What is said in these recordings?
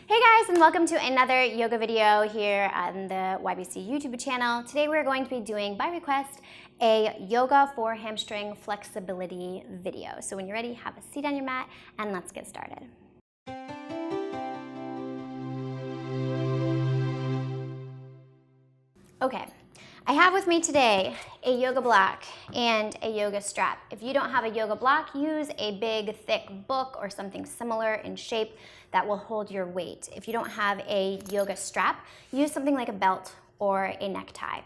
Hey guys, and welcome to another yoga video here on the YBC YouTube channel. Today we're going to be doing, by request, a yoga for hamstring flexibility video. So when you're ready, have a seat on your mat and let's get started. Okay, I have with me today a yoga block and a yoga strap. If you don't have a yoga block, use a big, thick book or something similar in shape that will hold your weight. If you don't have a yoga strap, use something like a belt or a necktie.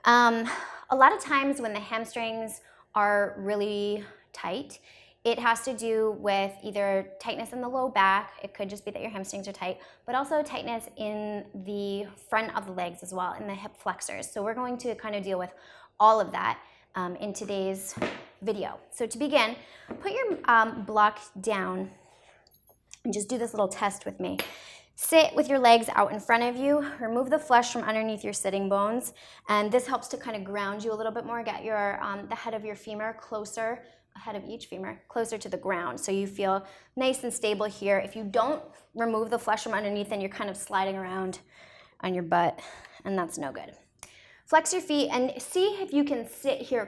A lot of times when the hamstrings are really tight, it has to do with either tightness in the low back, it could just be that your hamstrings are tight, but also tightness in the front of the legs as well, in the hip flexors. So we're going to kind of deal with all of that in today's video. So to begin, put your block down and just do this little test with me. Sit with your legs out in front of you, remove the flesh from underneath your sitting bones, and this helps to kind of ground you a little bit more, get your the head of your femur closer, head of each femur, closer to the ground, so you feel nice and stable here. If you don't remove the flesh from underneath, then you're kind of sliding around on your butt, and that's no good. Flex your feet and see if you can sit here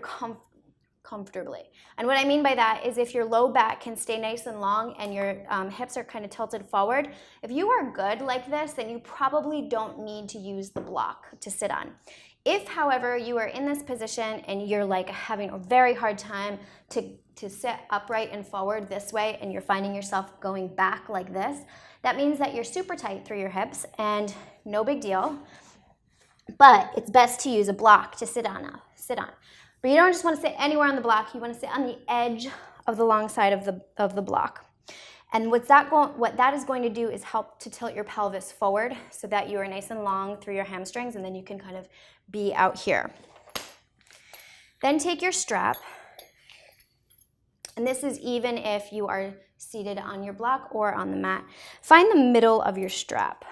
comfortably. And what I mean by that is if your low back can stay nice and long and your hips are kind of tilted forward, if you are good like this, then you probably don't need to use the block to sit on. If, however, you are in this position and you're like having a very hard time to sit upright and forward this way and you're finding yourself going back like this, that means that you're super tight through your hips and no big deal, but it's best to use a block to sit on. But you don't just want to sit anywhere on the block, you want to sit on the edge of the long side of the block. And what that is going to do is help to tilt your pelvis forward so that you are nice and long through your hamstrings, and then you can kind of be out here. Then take your strap, and this is even if you are seated on your block or on the mat. Find the middle of your strap.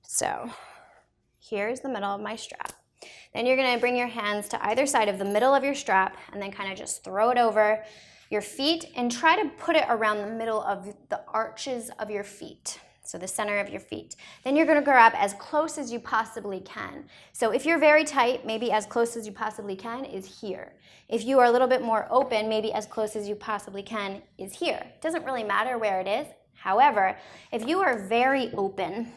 So here's the middle of my strap. Then you're going to bring your hands to either side of the middle of your strap and then kind of just throw it over your feet and try to put it around the middle of the arches of your feet, so the center of your feet. Then you're going to grab as close as you possibly can. So if you're very tight, maybe as close as you possibly can is here. If you are a little bit more open, maybe as close as you possibly can is here. It doesn't really matter where it is. However, if you are very open,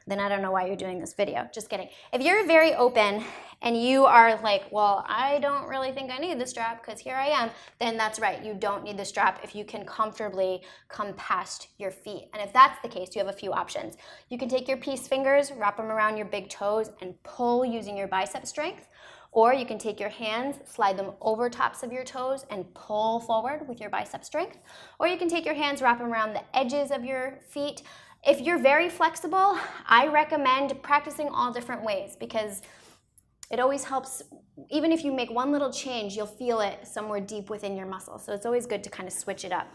then I don't know why you're doing this video. Just kidding. If you're very open and you are like, well, I don't really think I need the strap because here I am, then that's right. You don't need the strap if you can comfortably come past your feet. And if that's the case, you have a few options. You can take your peace fingers, wrap them around your big toes, and pull using your bicep strength. Or you can take your hands, slide them over tops of your toes, and pull forward with your bicep strength. Or you can take your hands, wrap them around the edges of your feet. If you're very flexible, I recommend practicing all different ways because it always helps. Even if you make one little change, you'll feel it somewhere deep within your muscle. So it's always good to kind of switch it up.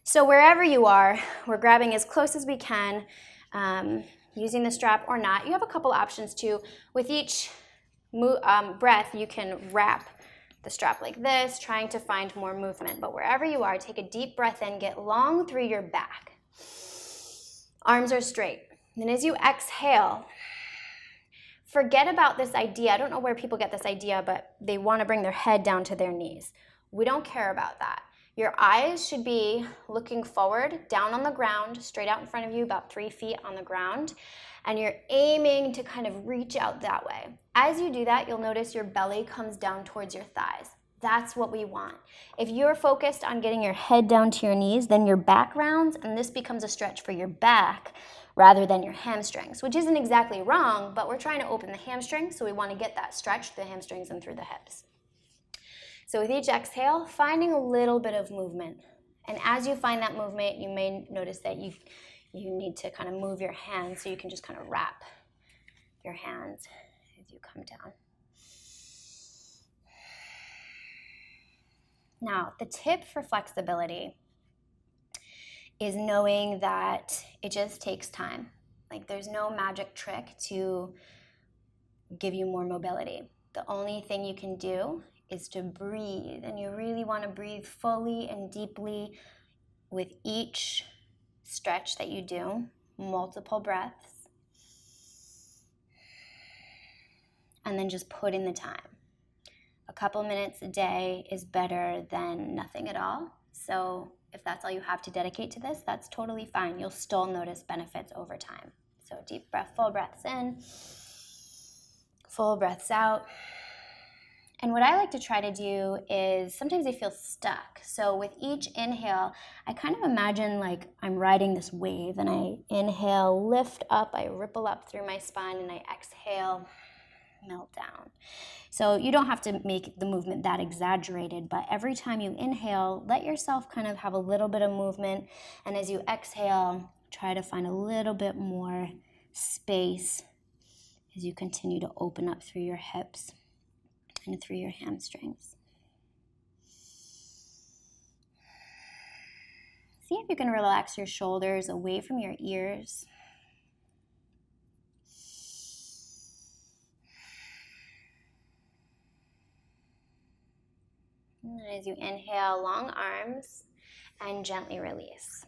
So wherever you are, we're grabbing as close as we can, using the strap or not. You have a couple options too. With each breath, you can wrap the strap like this, trying to find more movement. But wherever you are, take a deep breath in, get long through your back. Arms are straight. Then as you exhale, forget about this idea. I don't know where people get this idea, but they want to bring their head down to their knees. We don't care about that. Your eyes should be looking forward, down on the ground, straight out in front of you, about 3 feet on the ground. And you're aiming to kind of reach out that way. As you do that, you'll notice your belly comes down towards your thighs. That's what we want. If you're focused on getting your head down to your knees, then your back rounds, and this becomes a stretch for your back rather than your hamstrings, which isn't exactly wrong, but we're trying to open the hamstrings, so we want to get that stretch through the hamstrings and through the hips. So with each exhale, finding a little bit of movement. And as you find that movement, you may notice that you need to kind of move your hands, so you can just kind of wrap your hands as you come down. Now, the tip for flexibility is knowing that it just takes time. Like there's no magic trick to give you more mobility. The only thing you can do is to breathe, and you really want to breathe fully and deeply with each stretch that you do, multiple breaths, and then just put in the time. A couple minutes a day is better than nothing at all. So if that's all you have to dedicate to this, that's totally fine. You'll still notice benefits over time. So deep breath, full breaths in, full breaths out. And what I like to try to do is sometimes I feel stuck. So with each inhale, I kind of imagine like I'm riding this wave, and I inhale, lift up, I ripple up through my spine, and I exhale, melt down. So you don't have to make the movement that exaggerated, but every time you inhale, let yourself kind of have a little bit of movement. And as you exhale, try to find a little bit more space as you continue to open up through your hips and through your hamstrings. See if you can relax your shoulders away from your ears. And as you inhale, long arms, and gently release.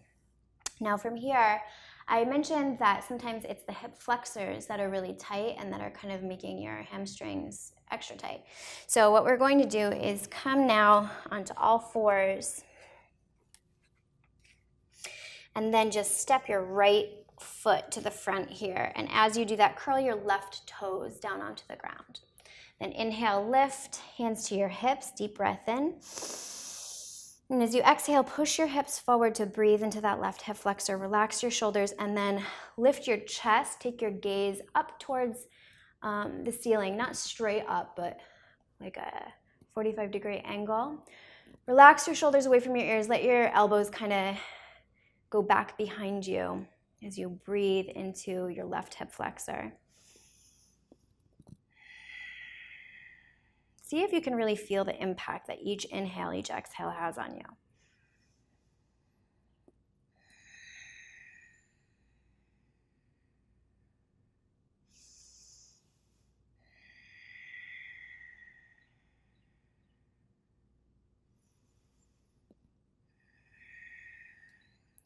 Now from here, I mentioned that sometimes it's the hip flexors that are really tight and that are kind of making your hamstrings extra tight. So what we're going to do is come now onto all fours, and then just step your right foot to the front here. And as you do that, curl your left toes down onto the ground. Then inhale, lift, hands to your hips, deep breath in. And as you exhale, push your hips forward to breathe into that left hip flexor. Relax your shoulders, and then lift your chest. Take your gaze up towards the ceiling, not straight up, but like a 45-degree angle. Relax your shoulders away from your ears. Let your elbows kind of go back behind you as you breathe into your left hip flexor. See if you can really feel the impact that each inhale, each exhale has on you.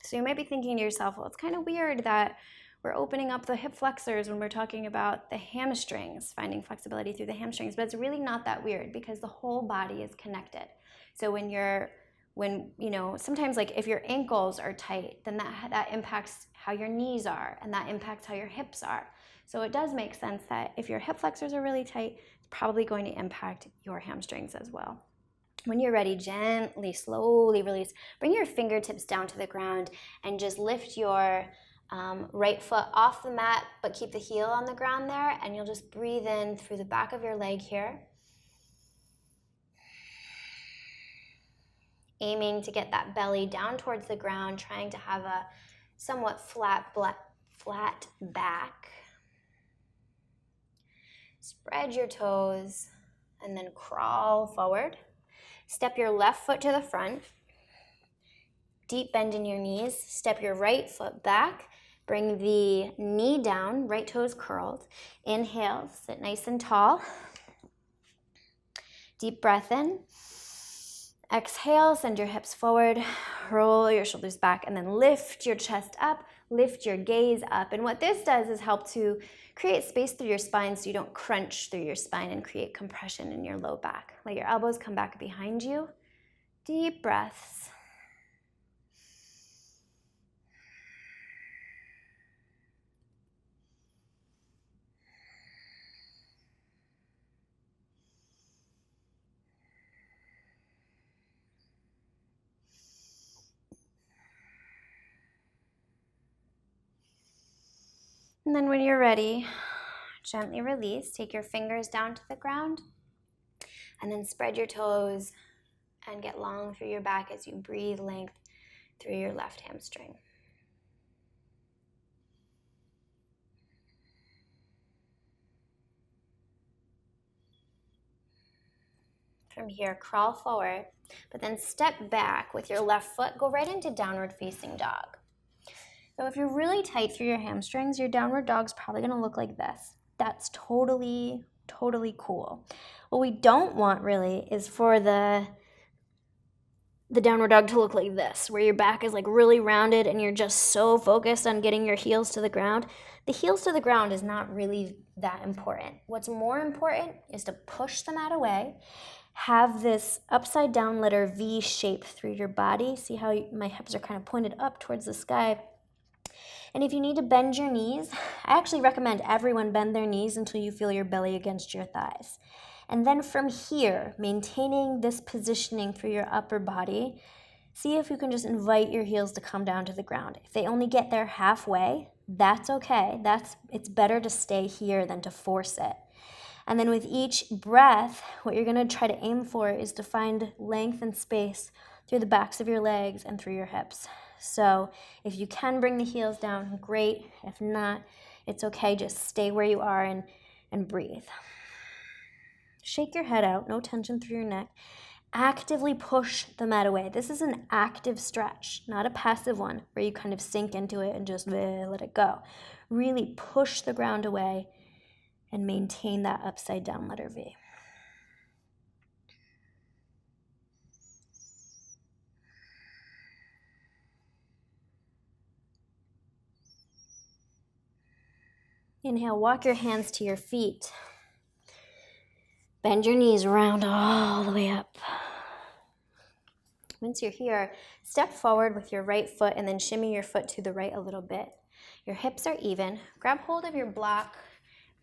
So you might be thinking to yourself, well, it's kind of weird that we're opening up the hip flexors when we're talking about the hamstrings, finding flexibility through the hamstrings, but it's really not that weird because the whole body is connected. So sometimes like if your ankles are tight, then that impacts how your knees are, and that impacts how your hips are. So it does make sense that if your hip flexors are really tight, it's probably going to impact your hamstrings as well. When you're ready, gently, slowly release. Bring your fingertips down to the ground and just lift your right foot off the mat, but keep the heel on the ground there, and you'll just breathe in through the back of your leg here. Aiming to get that belly down towards the ground, trying to have a somewhat flat back. Spread your toes and then crawl forward. Step your left foot to the front. Deep bend in your knees. Step your right foot back. Bring the knee down, right toes curled. Inhale, sit nice and tall. Deep breath in. Exhale, send your hips forward, roll your shoulders back, and then lift your chest up, lift your gaze up. And what this does is help to create space through your spine so you don't crunch through your spine and create compression in your low back. Let your elbows come back behind you. Deep breaths. And then when you're ready, gently release. Take your fingers down to the ground, and then spread your toes and get long through your back as you breathe length through your left hamstring. From here, crawl forward, but then step back with your left foot. Go right into downward facing dog. So if you're really tight through your hamstrings, your downward dog's probably gonna look like this. That's totally cool. What we don't want really is for the the downward dog to look like this, where your back is like really rounded and you're just so focused on getting your heels to the ground. The heels to the ground is not really that important. What's more important is to push the mat away, have this upside down letter V shape through your body. See how my hips are kind of pointed up towards the sky. And if you need to bend your knees, I actually recommend everyone bend their knees until you feel your belly against your thighs. And then from here, maintaining this positioning through your upper body, see if you can just invite your heels to come down to the ground. If they only get there halfway, that's okay. It's better to stay here than to force it. And then with each breath, what you're gonna try to aim for is to find length and space through the backs of your legs and through your hips. So if you can bring the heels down, great. If not, it's okay. Just stay where you are and breathe. Shake your head out, no tension through your neck. Actively push the mat away. This is an active stretch, not a passive one where you kind of sink into it and just let it go. Really push the ground away and maintain that upside down letter V. Inhale, walk your hands to your feet. Bend your knees round all the way up. Once you're here, step forward with your right foot and then shimmy your foot to the right a little bit. Your hips are even. Grab hold of your block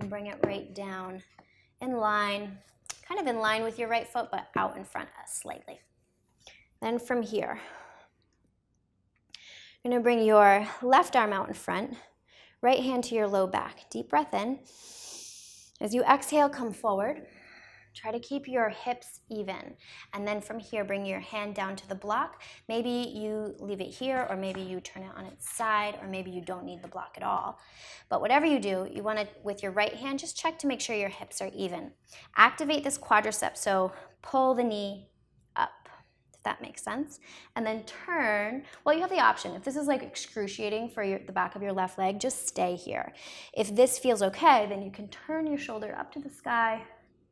and bring it right down in line, kind of in line with your right foot, but out in front slightly. Then from here, you're gonna bring your left arm out in front, right hand to your low back. Deep breath in. As you exhale, come forward. Try to keep your hips even. And then from here, bring your hand down to the block. Maybe you leave it here, or maybe you turn it on its side, or maybe you don't need the block at all. But whatever you do, you want to, with your right hand, just check to make sure your hips are even. Activate this quadricep, so pull the knee up, if that makes sense. And then turn. Well, you have the option. If this is like excruciating for the back of your left leg, just stay here. If this feels okay, then you can turn your shoulder up to the sky,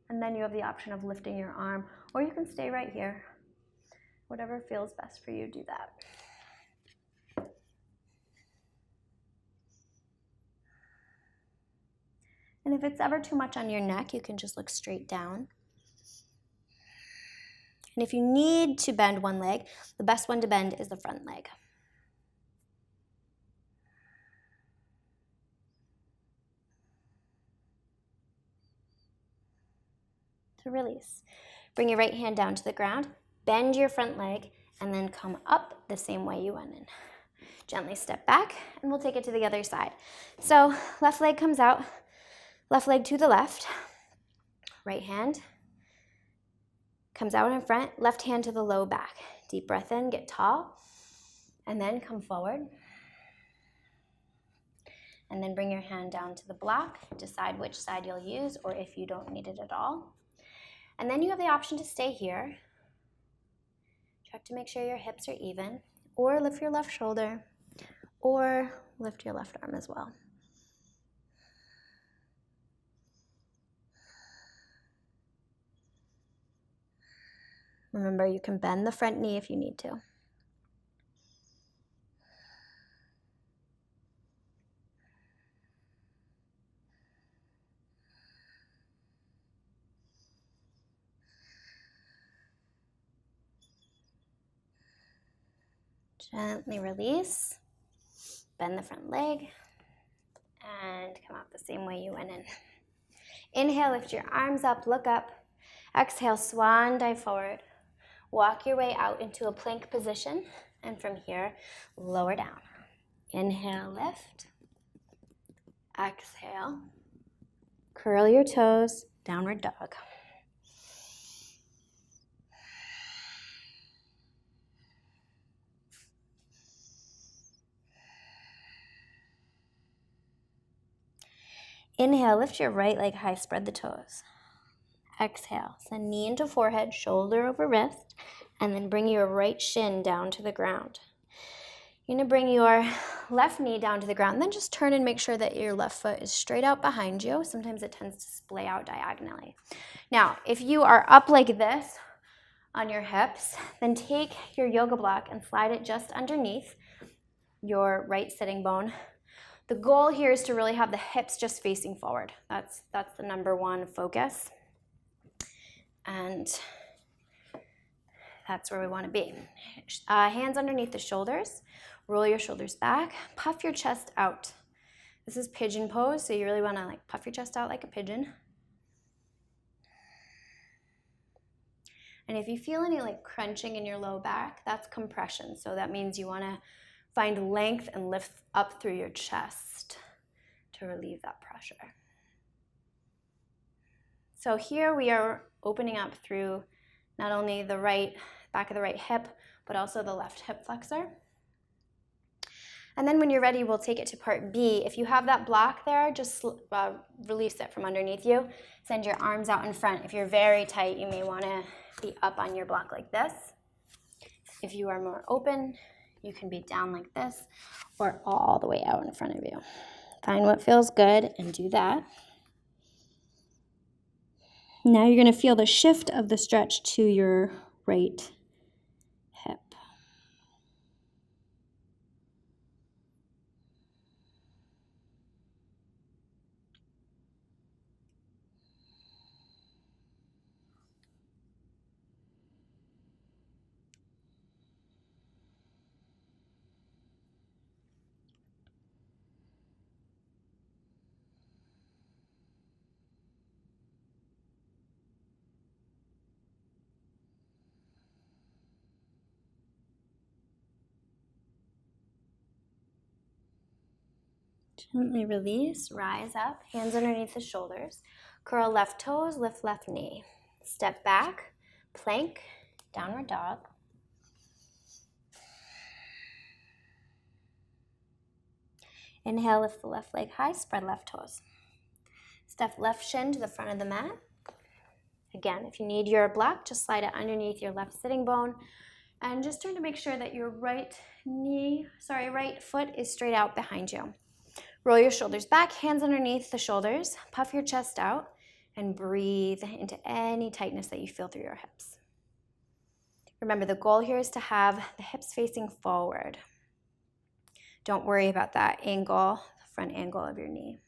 and then you have the option of lifting your arm, or you can stay right here. Whatever feels best for you, do that. And if it's ever too much on your neck, you can just look straight down. And if you need to bend one leg, the best one to bend is the front leg. To release. Bring your right hand down to the ground, bend your front leg, and then come up the same way you went in. Gently step back, and we'll take it to the other side. So left leg comes out, left leg to the left, right hand comes out in front, left hand to the low back. Deep breath in, get tall, and then come forward. And then bring your hand down to the block, decide which side you'll use, or if you don't need it at all. And then you have the option to stay here. Check to make sure your hips are even, or lift your left shoulder, or lift your left arm as well. Remember, you can bend the front knee if you need to. Gently release, bend the front leg, and come out the same way you went in. Inhale, lift your arms up, look up. Exhale, swan dive forward. Walk your way out into a plank position, and from here, lower down. Inhale, lift. Exhale, curl your toes, downward dog. Inhale, lift your right leg high, spread the toes. Exhale, send knee into forehead, shoulder over wrist, and then bring your right shin down to the ground. You're gonna bring your left knee down to the ground, then just turn and make sure that your left foot is straight out behind you. Sometimes it tends to splay out diagonally. Now, if you are up like this, on your hips. Then take your yoga block and slide it just underneath your right sitting bone. The goal here is to really have the hips just facing forward. That's the number one focus. And that's where we want to be. Hands underneath the shoulders. Roll your shoulders back. Puff your chest out. This is pigeon pose, so you really want to like puff your chest out like a pigeon. And if you feel any like crunching in your low back, that's compression. So that means you want to find length and lift up through your chest to relieve that pressure. So here we are opening up through not only the right back of the right hip, but also the left hip flexor. And then when you're ready, we'll take it to part B. If you have that block there, just release it from underneath you. Send your arms out in front. If you're very tight, you may want to be up on your block like this. If you are more open, you can be down like this or all the way out in front of you. Find what feels good and do that. Now you're going to feel the shift of the stretch to your right hip. Gently release, rise up, hands underneath the shoulders. Curl left toes, lift left knee. Step back, plank, downward dog. Inhale, lift the left leg high, spread left toes. Step left shin to the front of the mat. Again, if you need your block, just slide it underneath your left sitting bone. And just trying to make sure that your right foot is straight out behind you. Roll your shoulders back, hands underneath the shoulders. Puff your chest out and breathe into any tightness that you feel through your hips. Remember, the goal here is to have the hips facing forward. Don't worry about that angle, the front angle of your knee.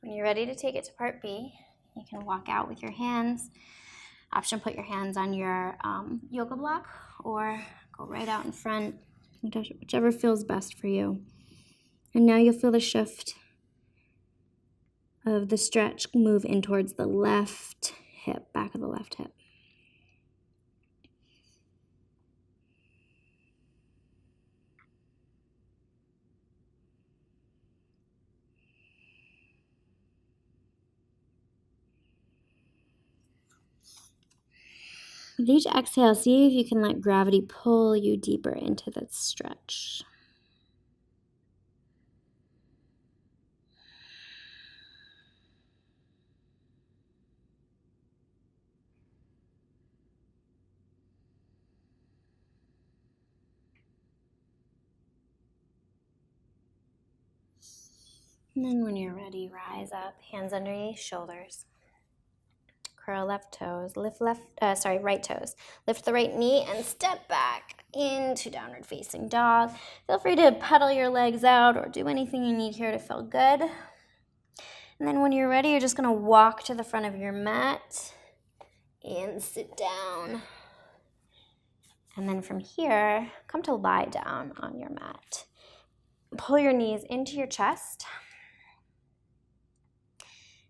When you're ready to take it to part B, you can walk out with your hands. Option, put your hands on your yoga block or go right out in front, whichever feels best for you. And now you'll feel the shift of the stretch move in towards the left hip, back of the left hip. With each exhale, see if you can let gravity pull you deeper into that stretch. And then when you're ready, rise up, hands underneath shoulders. Curl left toes, right toes. Lift the right knee and step back into downward facing dog. Feel free to pedal your legs out or do anything you need here to feel good. And then when you're ready, you're just gonna walk to the front of your mat and sit down. And then from here, come to lie down on your mat. Pull your knees into your chest.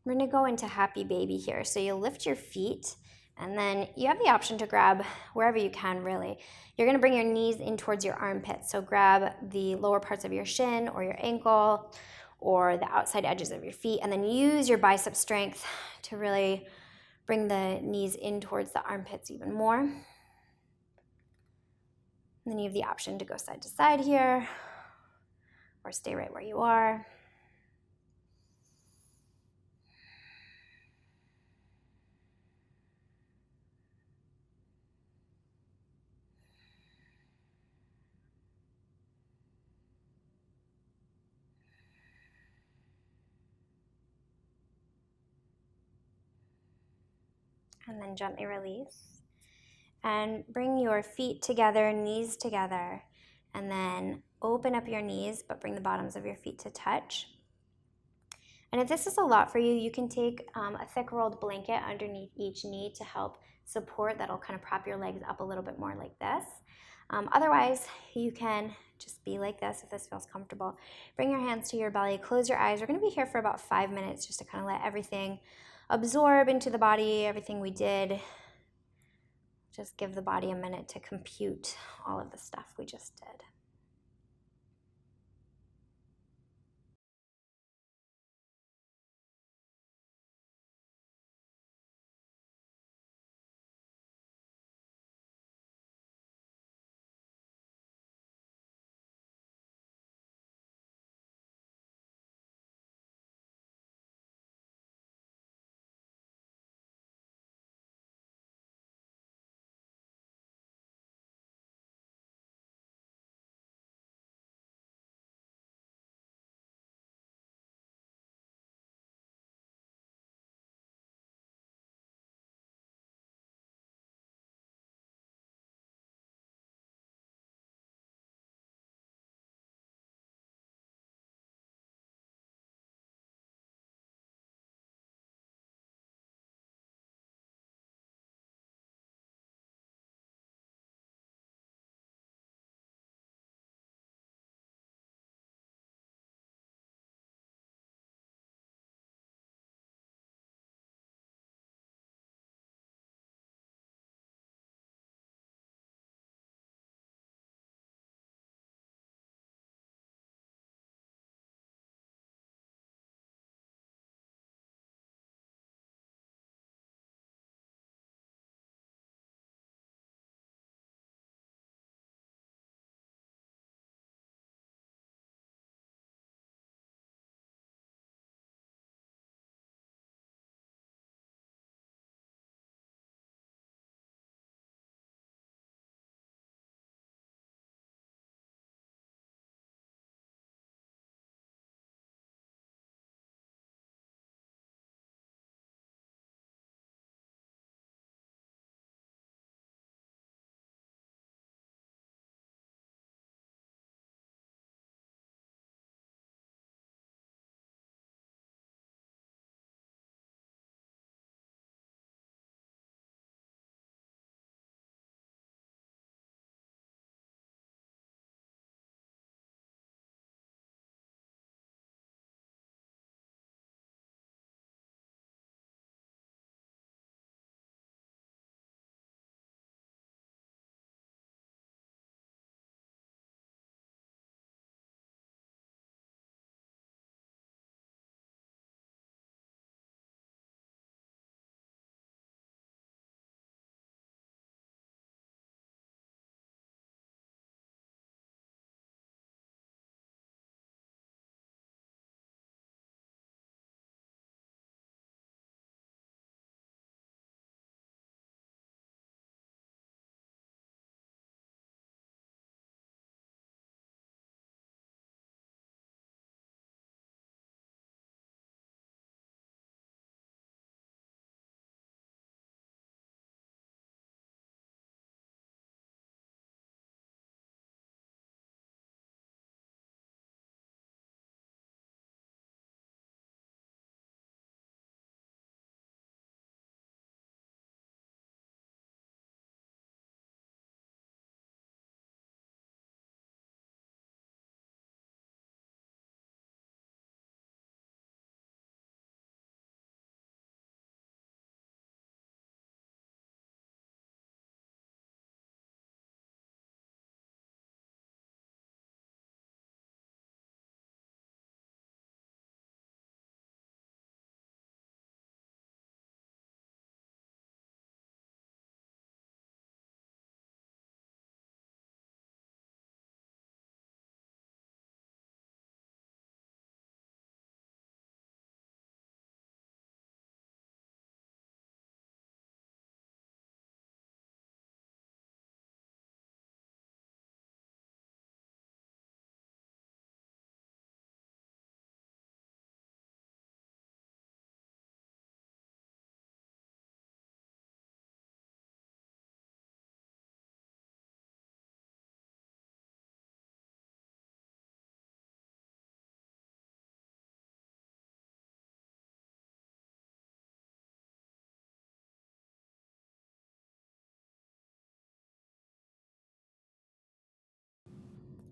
We're gonna go into happy baby here. So you'll lift your feet and then you have the option to grab wherever you can, really. You're gonna bring your knees in towards your armpits. So grab the lower parts of your shin or your ankle or the outside edges of your feet, and then use your bicep strength to really bring the knees in towards the armpits even more. And then you have the option to go side to side here or stay right where you are. and then gently release. And bring your feet together, knees together, and then open up your knees, but bring the bottoms of your feet to touch. And if this is a lot for you, you can take a thick rolled blanket underneath each knee to help support. That'll kind of prop your legs up a little bit more like this. Otherwise, you can just be like this if this feels comfortable. Bring your hands to your belly, close your eyes. We're going to be here for about 5 minutes just to kind of let everything absorb into the body, everything we did. Just give the body a minute to compute all of the stuff we just did.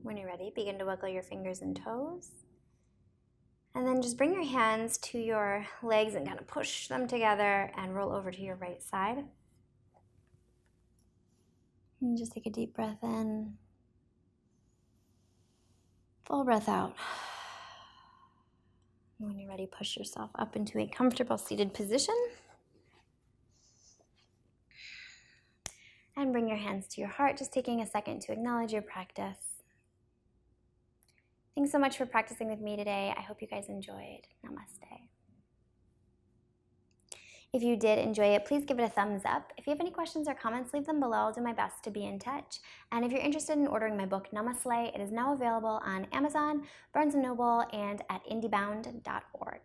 When you're ready, begin to wiggle your fingers and toes. And then just bring your hands to your legs and kind of push them together and roll over to your right side. And just take a deep breath in. Full breath out. When you're ready, push yourself up into a comfortable seated position. And bring your hands to your heart, just taking a second to acknowledge your practice. Thanks so much for practicing with me today. I hope you guys enjoyed. Namaste. If you did enjoy it, please give it a thumbs up. If you have any questions or comments, leave them below. I'll do my best to be in touch. And if you're interested in ordering my book, Namaste, it is now available on Amazon, Barnes & Noble, and at indiebound.org.